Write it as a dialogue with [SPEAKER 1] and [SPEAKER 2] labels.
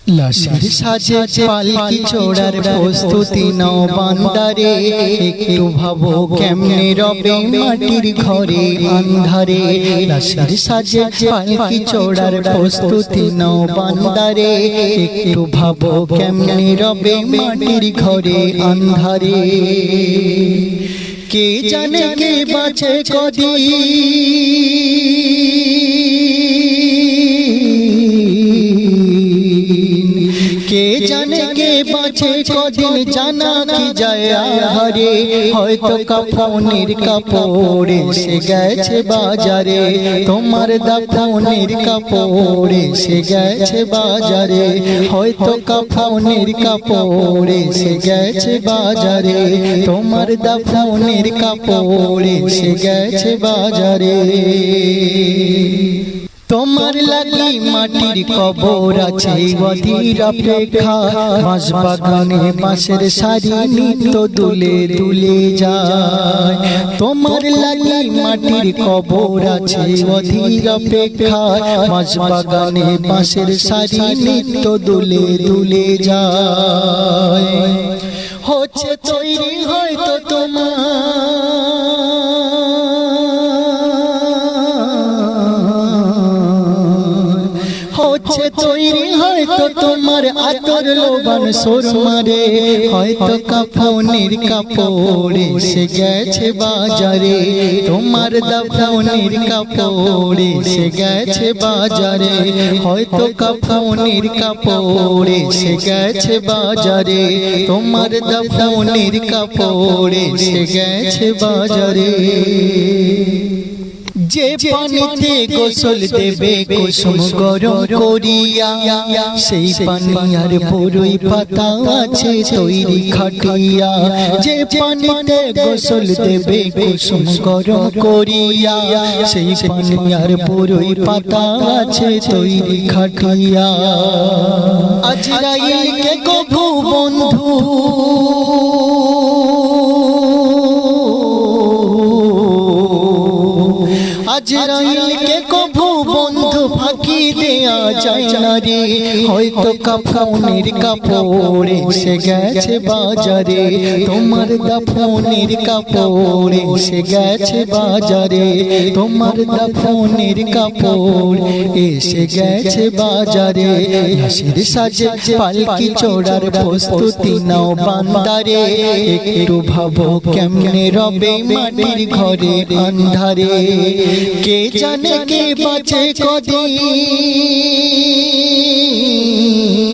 [SPEAKER 1] লাশের সাজে পালকি চড়ার প্রস্তুতি নাও বান্দারে, একটু ভাবো কেমনে রবে মাটির ঘরে আন্ধারে। লাশের সাজে পালকি চড়ার প্রস্তুতি নাও বান্দারে, একটু ভাবো কেমনে রবে মাটির ঘরে আন্ধারে। কে জানে কে বাঁচে কদিন, কে জানে কে বাঁচে কদিন, জানা কি যায় আহারে। হয়তো কাফনের কাপড় এসে গেছে বাজারে, তোমার দাফনের কাপড় এসে গেছে বাজারে। হয়তো কাফনের কাপড় এসে গেছে বাজারে, তোমার দাফনের কাপড় এসে গেছে বাজারে। তোমার লাগি মাটির কবর আছে অধীর অপেক্ষা, বাঁশ বাগানে বাঁশের সারি নিত্য দুলে দুলে যায়। তোমার লাগি মাটির কবর আছে অধীর অপেক্ষা, বাঁশ বাগানে বাঁশের সারি নিত্য দুলে দুলে যায়। হচ্ছে তৈরি হয়তো তোমার, হচ্ছে তৈরি হয়তো তোমার আতর লোবান সুরমারে। হয়তো কাফনের কাপড় এসে গেছে বাজারে, তোমার দাফনের কাপড় এসে গেছে বাজারে। হয়তো কাফনের কাপড় এসে গেছে বাজারে, তোমার দাফনের কাপড় এসে গেছে বাজারে। যে পানিতে গোসল দেবে কুসুম গরম করিয়া, সেই পানিয়ার পুরোই পাতা আছে তৈরি খাটিয়া। যে পানিতে গোসল দেবে কুসুম গরম করিয়া, সেই পানিয়ার পুরোই পাতা আছে তৈরি খাটিয়া। আজরাইলকে কভু বন্ধু, আজরাইলকে কভু বন্ধু ফাঁকি দেয়া যায় না রে। হয়তো কাফনের কাপড় এসে গেছে বাজারে, তোমার দাফনের কাপড় এসে গেছে বাজারে। তোমার দাফনের কাপড় এসে গেছে বাজারে। লাশের সাজে পালকি চড়ার প্রস্তুতি নাও বান্দারে, একটু ভাবো কেমনে রবে মাটির ঘরে আন্ধারে। কে জানে কে বাঁচে কদিন।